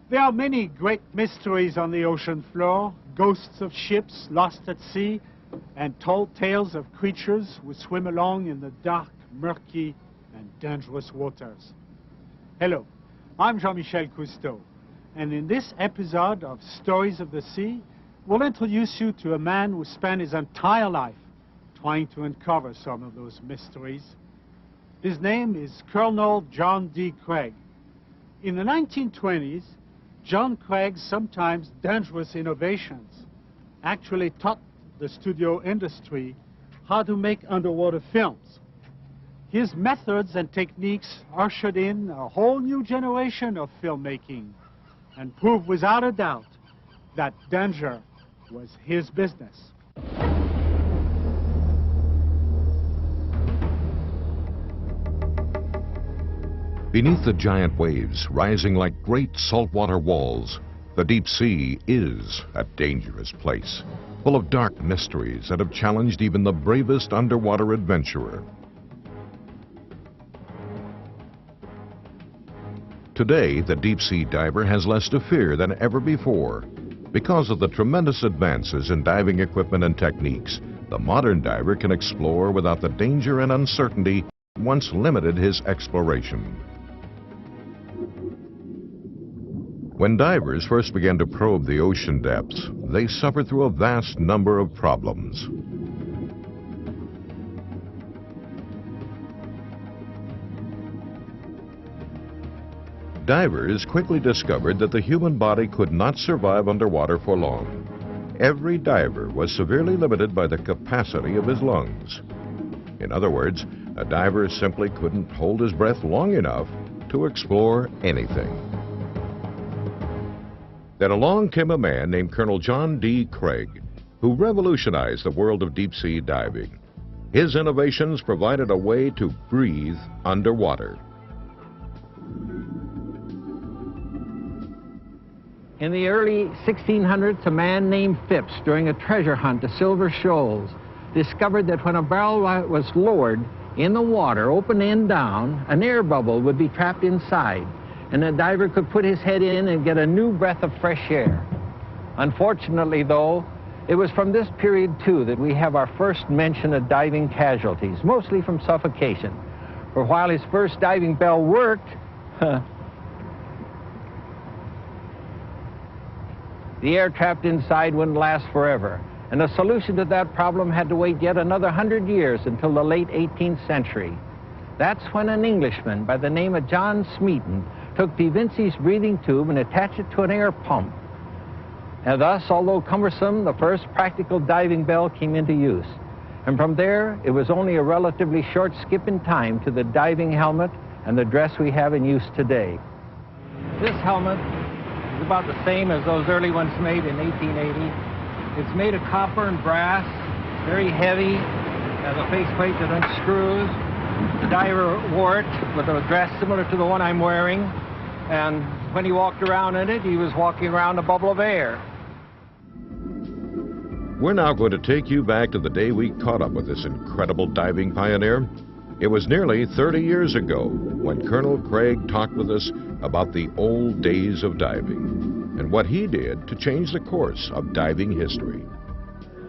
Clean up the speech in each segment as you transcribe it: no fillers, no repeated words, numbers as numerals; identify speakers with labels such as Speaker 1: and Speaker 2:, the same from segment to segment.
Speaker 1: There are many great mysteries on the ocean floor, ghosts of ships lost at sea, and tall tales of creatures who swim along in the dark, murky, and dangerous waters. Hello, I'm Zan-Misélel Κουστώ, and in this episode of Stories of the Sea, we'll introduce you to a man who spent his entire life trying to uncover some of those mysteries. His name is Colonel John D. Creg. In the 1920s, John Craig's sometimes dangerous innovations actually taught the studio industry how to make underwater films. His methods and techniques ushered in a whole new generation of filmmaking and proved without a doubt that danger was his business.
Speaker 2: Beneath the giant waves, rising like great saltwater walls, the deep sea is a dangerous place, full of dark mysteries that have challenged even the bravest underwater adventurer. Today, the deep-sea diver has less to fear than ever before. Because of the tremendous advances in diving equipment and techniques, the modern diver can explore without the danger and uncertainty that once limited his exploration. When divers first began to probe the ocean depths, they suffered through a vast number of problems. Divers quickly discovered that the human body could not survive underwater for long. Every diver was severely limited by the capacity of his lungs. In other words, a diver simply couldn't hold his breath long enough to explore anything. Then along came a man named Colonel John D. Creg, who revolutionized the world of deep-sea diving. His innovations provided a way to breathe underwater.
Speaker 3: In the early 1600s, a man named Phipps, during a treasure hunt to Silver Shoals, discovered that when a barrel was lowered in the water, open end down, an air bubble would be trapped inside, and the diver could put his head in and get a new breath of fresh air. Unfortunately, though, it was from this period, too, that we have our first mention of diving casualties, mostly from suffocation. For while his first diving bell worked, the air trapped inside wouldn't last forever, and the solution to that problem had to wait yet another 100 years until the late 18th century. That's when an Englishman by the name of John Smeaton took De Vinci's breathing tube and attached it to an air pump. And thus, although cumbersome, the first practical diving bell came into use. And from there, it was only a relatively short skip in time to the diving helmet and the dress we have in use today. This helmet is about the same as those early ones made in 1880. It's made of copper and brass, very heavy, has a faceplate that unscrews. The diver wore it with a dress similar to the one I'm wearing, and when he walked around in it, he was walking around a bubble of air.
Speaker 2: We're now going to take you back to the day we caught up with this incredible diving pioneer. It was nearly 30 years ago when Colonel Creg talked with us about the old days of diving and what he did to change the course of diving history.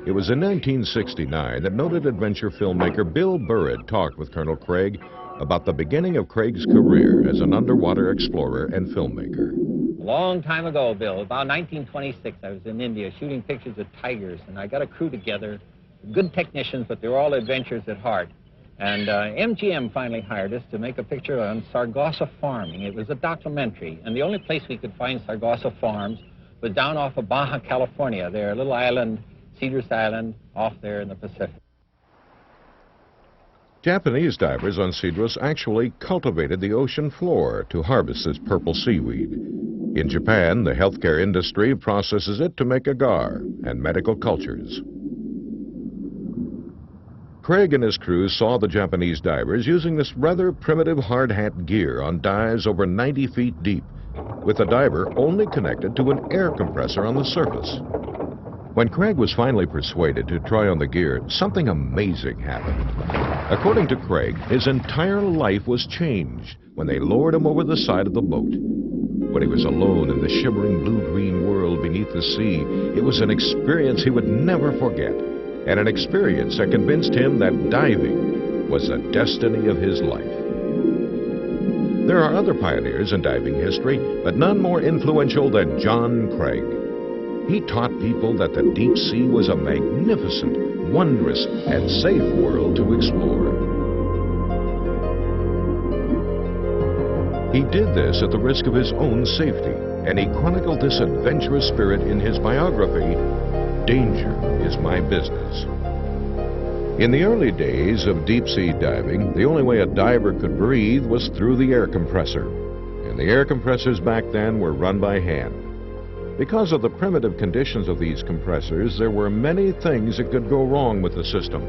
Speaker 2: It was in 1969 that noted adventure filmmaker Bill Burritt talked with Colonel Creg about the beginning of Craig's career as an underwater explorer and filmmaker.
Speaker 3: A long time ago, Bill, about 1926, I was in India shooting pictures of tigers, and I got a crew together, good technicians, but they were all adventurers at heart. And MGM finally hired us to make a picture on Sargasso farming. It was a documentary, and the only place we could find Sargasso farms was down off of Baja California. They're a little island, Cedars Island, off there in the Pacific.
Speaker 2: Japanese divers on Cedros actually cultivated the ocean floor to harvest this purple seaweed. In Japan, the healthcare industry processes it to make agar and medical cultures. Creg and his crew saw the Japanese divers using this rather primitive hard hat gear on dives over 90 feet deep, with the diver only connected to an air compressor on the surface. When Creg was finally persuaded to try on the gear, something amazing happened. According to Creg, his entire life was changed when they lowered him over the side of the boat. when he was alone in the shimmering blue-green world beneath the sea, it was an experience he would never forget, and an experience that convinced him that diving was the destiny of his life. There are other pioneers in diving history, but none more influential than John Cragg. He taught people that the deep sea was a magnificent, wondrous, and safe world to explore. He did this at the risk of his own safety, and he chronicled this adventurous spirit in his biography, Danger is My Business. In the early days of deep-sea diving, the only way a diver could breathe was through the air compressor, and the air compressors back then were run by hand. Because of the primitive conditions of these compressors, there were many things that could go wrong with the system.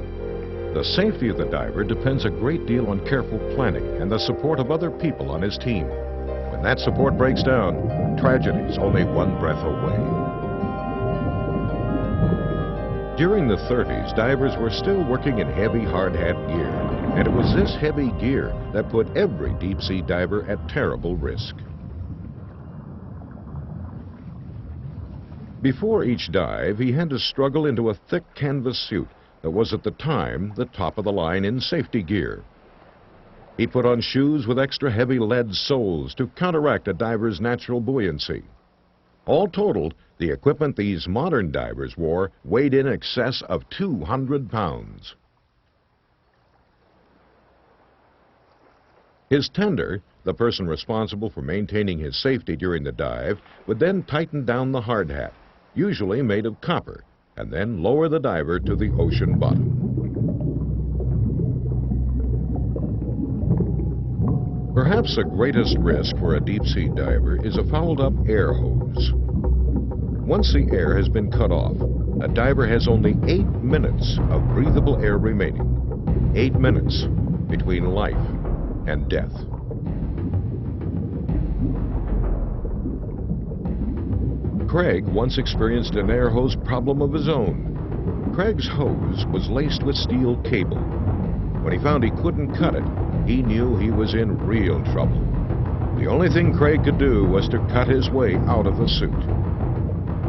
Speaker 2: The safety of the diver depends a great deal on careful planning and the support of other people on his team. When that support breaks down, tragedy is only one breath away. During the 30s, divers were still working in heavy hard hat gear, and it was this heavy gear that put every deep-sea diver at terrible risk. Before each dive, he had to struggle into a thick canvas suit that was at the time the top of the line in safety gear. He put on shoes with extra heavy lead soles to counteract a diver's natural buoyancy. All totaled, the equipment these modern divers wore weighed in excess of 200 pounds. His tender, the person responsible for maintaining his safety during the dive, would then tighten down the hard hat, usually made of copper, and then lower the diver to the ocean bottom. Perhaps the greatest risk for a deep-sea diver is a fouled-up air hose. Once the air has been cut off, a diver has only 8 minutes of breathable air remaining. 8 minutes between life and death. Cragg once experienced an air hose problem of his own. Craig's hose was laced with steel cable. When he found he couldn't cut it, he knew he was in real trouble. The only thing Cragg could do was to cut his way out of the suit.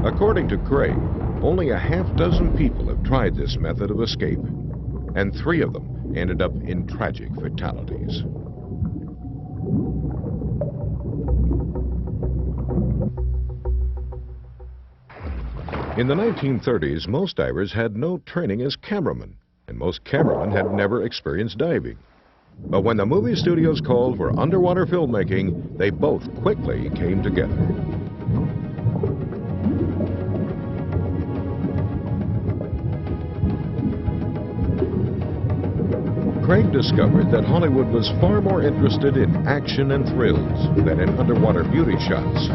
Speaker 2: According to Cragg, only a half-dozen people have tried this method of escape, and 3 of them ended up in tragic fatalities. In the 1930s, most divers had no training as cameramen, and most cameramen had never experienced diving. But when the movie studios called for underwater filmmaking, they both quickly came together. Cragg discovered that Hollywood was far more interested in action and thrills than in underwater beauty shots.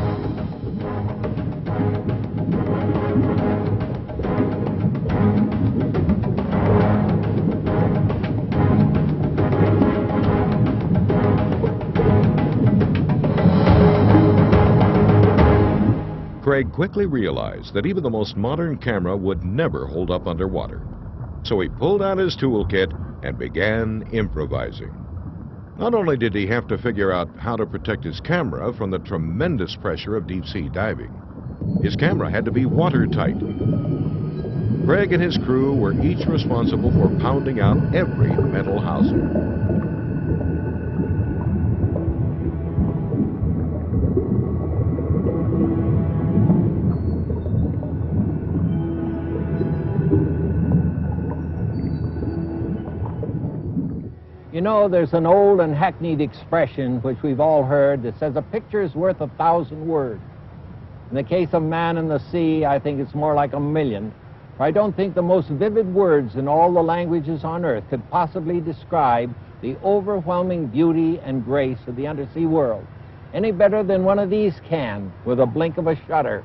Speaker 2: Cragg quickly realized that even the most modern camera would never hold up underwater. So he pulled out his toolkit and began improvising. Not only did he have to figure out how to protect his camera from the tremendous pressure of deep-sea diving, his camera had to be watertight. Cragg and his crew were each responsible for pounding out every metal housing.
Speaker 3: You know, there's an old and hackneyed expression which we've all heard that says a picture is worth 1,000 words. In the case of man in the sea, I think it's more like 1,000,000. For I don't think the most vivid words in all the languages on earth could possibly describe the overwhelming beauty and grace of the undersea world any better than one of these can with a blink of a shutter.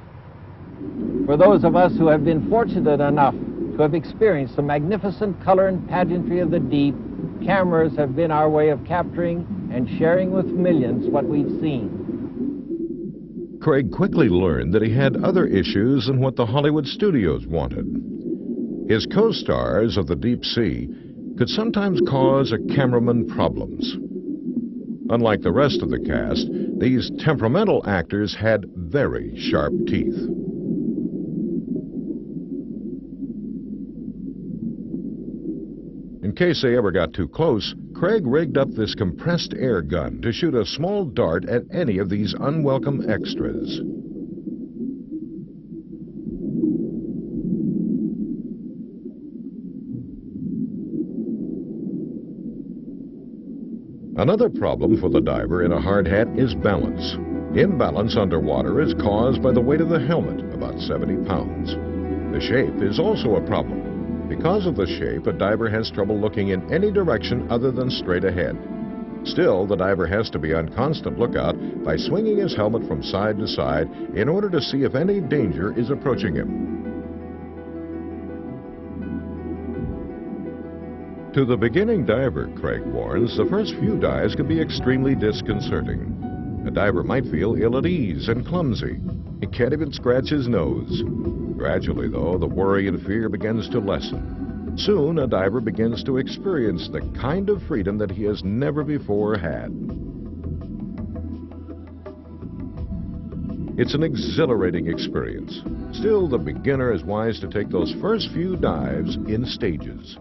Speaker 3: For those of us who have been fortunate enough to have experienced the magnificent color and pageantry of the deep, cameras have been our way of capturing and sharing with millions what we've seen.
Speaker 2: Cragg quickly learned that he had other issues than what the Hollywood studios wanted. His co-stars of the deep sea could sometimes cause a cameraman problems. Unlike the rest of the cast, these temperamental actors had very sharp teeth. In case they ever got too close, Creg rigged up this compressed air gun to shoot a small dart at any of these unwelcome extras. Another problem for the diver in a hard hat is balance. Imbalance underwater is caused by the weight of the helmet, about 70 pounds. The shape is also a problem. Because of the shape, a diver has trouble looking in any direction other than straight ahead. Still, the diver has to be on constant lookout by swinging his helmet from side to side in order to see if any danger is approaching him. To the beginning diver, Creg warns, the first few dives can be extremely disconcerting. A diver might feel ill at ease and clumsy. He can't even scratch his nose. Gradually, though, the worry and fear begins to lessen. Soon, a diver begins to experience the kind of freedom that he has never before had. It's an exhilarating experience. Still, the beginner is wise to take those first few dives in stages.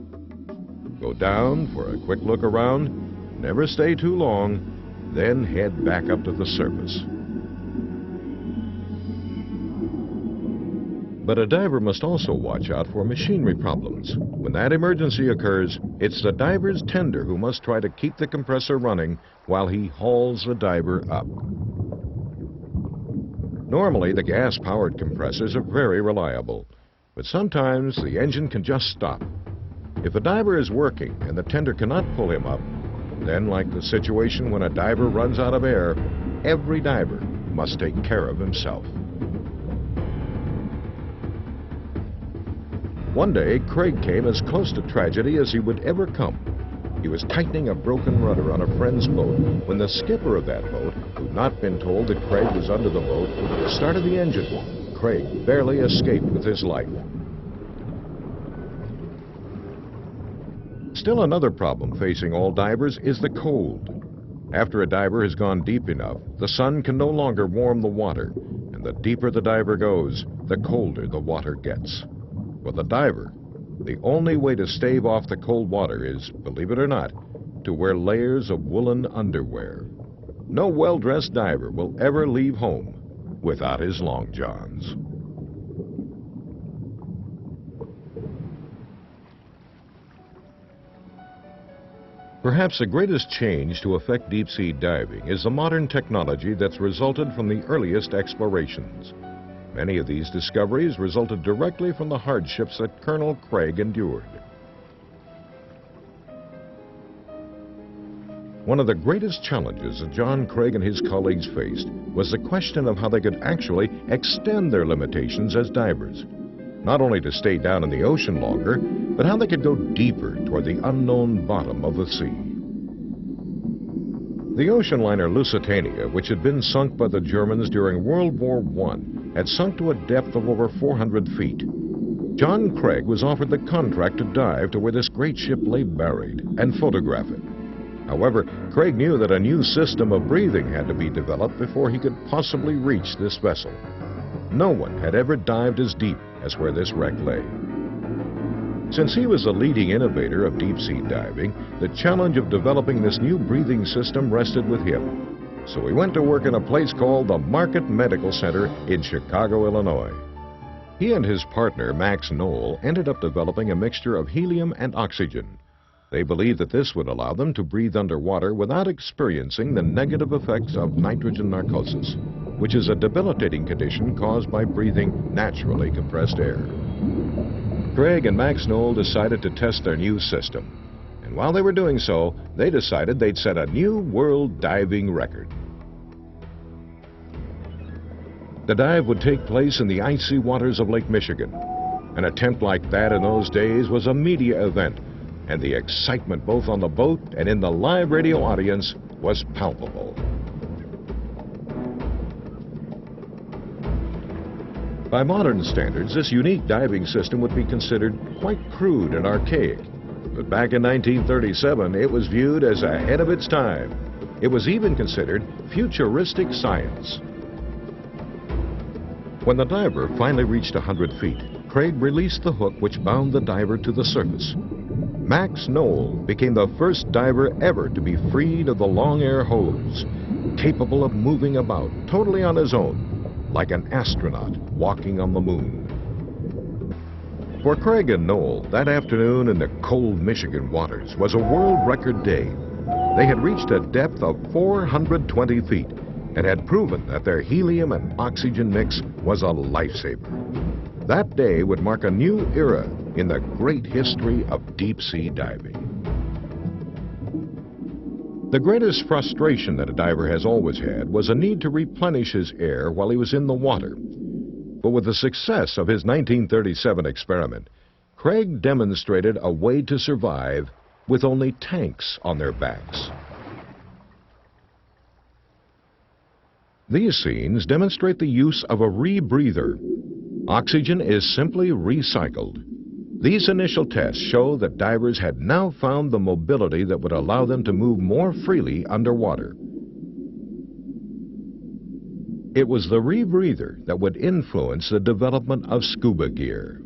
Speaker 2: Go down for a quick look around, never stay too long, then head back up to the surface. But a diver must also watch out for machinery problems. When that emergency occurs, it's the diver's tender who must try to keep the compressor running while he hauls the diver up. Normally, the gas-powered compressors are very reliable, but sometimes the engine can just stop. If a diver is working and the tender cannot pull him up, then like the situation when a diver runs out of air, every diver must take care of himself. One day, Creg came as close to tragedy as he would ever come. He was tightening a broken rudder on a friend's boat when the skipper of that boat, who'd not been told that Creg was under the boat, started the engine. Creg barely escaped with his life. Still another problem facing all divers is the cold. After a diver has gone deep enough, the sun can no longer warm the water, and the deeper the diver goes, the colder the water gets. For the diver, the only way to stave off the cold water is, believe it or not, to wear layers of woolen underwear. No well-dressed diver will ever leave home without his long johns. Perhaps the greatest change to affect deep-sea diving is the modern technology that's resulted from the earliest explorations. Many of these discoveries resulted directly from the hardships that Colonel Creg endured. One of the greatest challenges that John Creg and his colleagues faced was the question of how they could actually extend their limitations as divers. Not only to stay down in the ocean longer, but how they could go deeper toward the unknown bottom of the sea. The ocean liner Lusitania, which had been sunk by the Germans during World War I, had sunk to a depth of over 400 feet. John Creg was offered the contract to dive to where this great ship lay buried and photograph it. However, Creg knew that a new system of breathing had to be developed before he could possibly reach this vessel. No one had ever dived as deep as where this wreck lay. Since he was the leading innovator of deep-sea diving, the challenge of developing this new breathing system rested with him. So he went to work in a place called the Market Medical Center in Chicago, Illinois. He and his partner, Max Knoll, ended up developing a mixture of helium and oxygen. They believed that this would allow them to breathe underwater without experiencing the negative effects of nitrogen narcosis, which is a debilitating condition caused by breathing naturally compressed air. Creg and Max Knoll decided to test their new system. And while they were doing so, they decided they'd set a new world diving record. The dive would take place in the icy waters of Lake Michigan. An attempt like that in those days was a media event, and the excitement both on the boat and in the live radio audience was palpable. By modern standards, this unique diving system would be considered quite crude and archaic. But back in 1937, it was viewed as ahead of its time. It was even considered futuristic science. When the diver finally reached 100 feet, Cragg released the hook which bound the diver to the surface. Max Knoll became the first diver ever to be freed of the long air hose, capable of moving about totally on his own, like an astronaut walking on the moon. For Cragg and Knoll, that afternoon in the cold Michigan waters was a world record day. They had reached a depth of 420 feet and had proven that their helium and oxygen mix was a lifesaver. That day would mark a new era in the great history of deep-sea diving. The greatest frustration that a diver has always had was a need to replenish his air while he was in the water. But with the success of his 1937 experiment, Cragg demonstrated a way to survive with only tanks on their backs. These scenes demonstrate the use of a rebreather. Oxygen is simply recycled. These initial tests show that divers had now found the mobility that would allow them to move more freely underwater. It was the rebreather that would influence the development of scuba gear.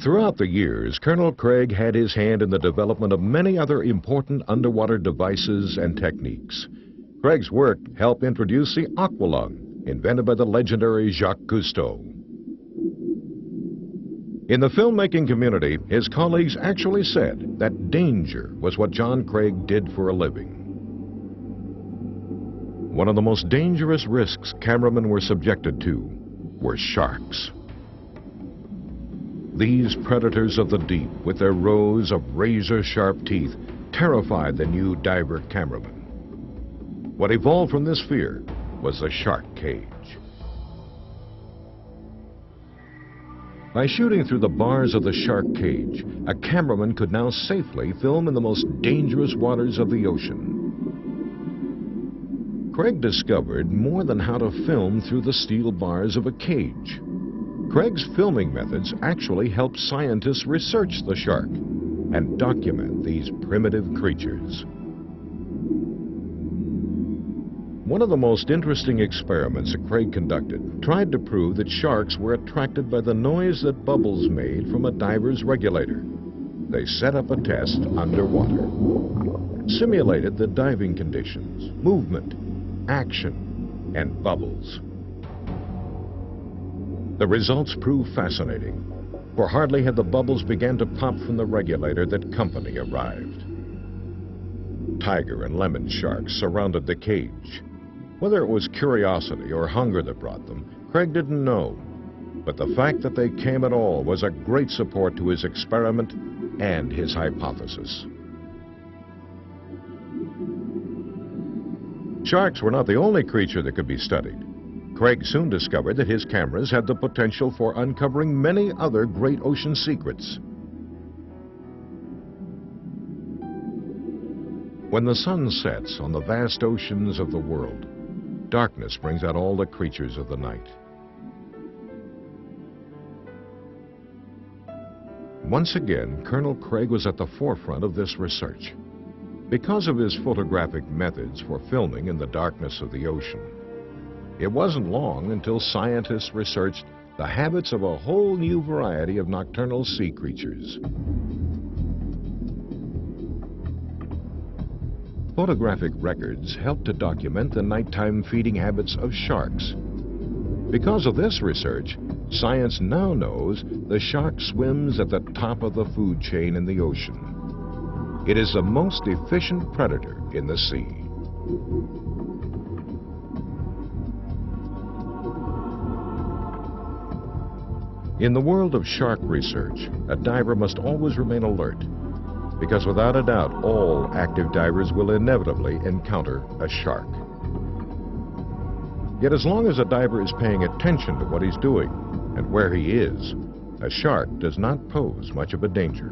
Speaker 2: Throughout the years, Colonel Cragg had his hand in the development of many other important underwater devices and techniques. Craig's work helped introduce the aqualung, invented by the legendary Jacques Cousteau. In the filmmaking community, his colleagues actually said that danger was what John Cragg did for a living. One of the most dangerous risks cameramen were subjected to were sharks. These predators of the deep, with their rows of razor-sharp teeth, terrified the new diver cameraman. What evolved from this fear was the shark cage. By shooting through the bars of the shark cage, a cameraman could now safely film in the most dangerous waters of the ocean. Cragg discovered more than how to film through the steel bars of a cage. Craig's filming methods actually helped scientists research the shark and document these primitive creatures. One of the most interesting experiments that Cragg conducted tried to prove that sharks were attracted by the noise that bubbles made from a diver's regulator. They set up a test underwater, simulated the diving conditions, movement, action, and bubbles. The results proved fascinating, for hardly had the bubbles began to pop from the regulator that company arrived. Tiger and lemon sharks surrounded the cage. Whether it was curiosity or hunger that brought them, Cragg didn't know. But the fact that they came at all was a great support to his experiment and his hypothesis. Sharks were not the only creature that could be studied. Cragg soon discovered that his cameras had the potential for uncovering many other great ocean secrets. When the sun sets on the vast oceans of the world, darkness brings out all the creatures of the night. Once again, Colonel Cragg was at the forefront of this research. Because of his photographic methods for filming in the darkness of the ocean, it wasn't long until scientists researched the habits of a whole new variety of nocturnal sea creatures. Photographic records help to document the nighttime feeding habits of sharks. Because of this research, science now knows the shark swims at the top of the food chain in the ocean. It is the most efficient predator in the sea. In the world of shark research, a diver must always remain alert, because without a doubt, all active divers will inevitably encounter a shark. Yet as long as a diver is paying attention to what he's doing and where he is, a shark does not pose much of a danger.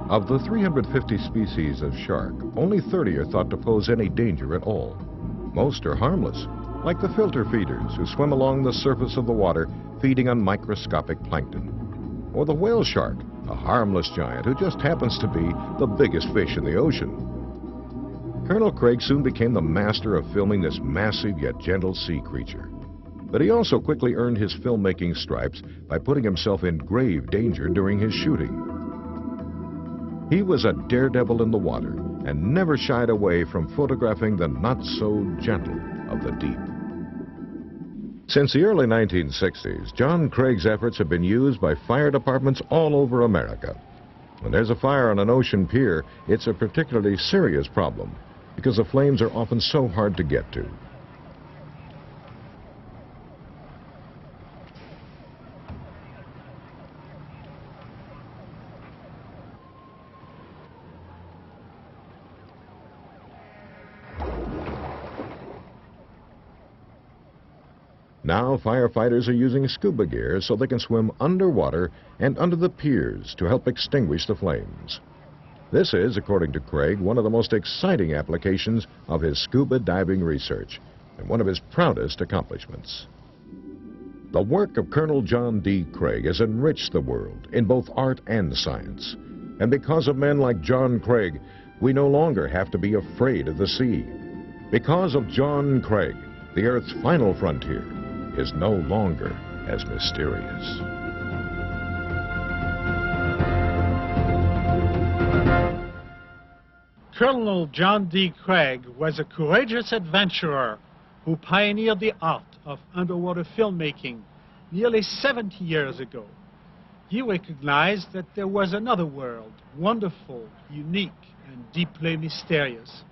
Speaker 2: Of the 350 species of shark, only 30 are thought to pose any danger at all. Most are harmless, like the filter feeders who swim along the surface of the water feeding on microscopic plankton, or the whale shark, a harmless giant who just happens to be the biggest fish in the ocean. Colonel Craiג soon became the master of filming this massive yet gentle sea creature. But he also quickly earned his filmmaking stripes by putting himself in grave danger during his shooting. He was a daredevil in the water and never shied away from photographing the not-so-gentle of the deep. Since the early 1960s, John Craig's efforts have been used by fire departments all over America. When there's a fire on an ocean pier, it's a particularly serious problem because the flames are often so hard to get to. Now firefighters are using scuba gear so they can swim underwater and under the piers to help extinguish the flames. This is, according to Craig, one of the most exciting applications of his scuba diving research and one of his proudest accomplishments. The work of Colonel John D. Craig has enriched the world in both art and science. And because of men like John Craig, we no longer have to be afraid of the sea. Because of John Craig, the Earth's final frontier is no longer as mysterious.
Speaker 1: Colonel John D. Craig was a courageous adventurer who pioneered the art of underwater filmmaking nearly 70 years ago. He recognized that there was another world, wonderful, unique, and deeply mysterious,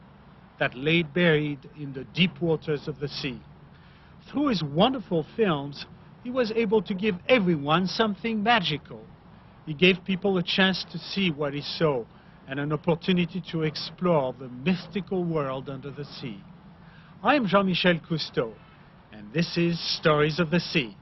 Speaker 1: that lay buried in the deep waters of the sea. Through his wonderful films, he was able to give everyone something magical. He gave people a chance to see what he saw and an opportunity to explore the mystical world under the sea. I am Zan-Misélel Κουστώ, and this is Stories of the Sea.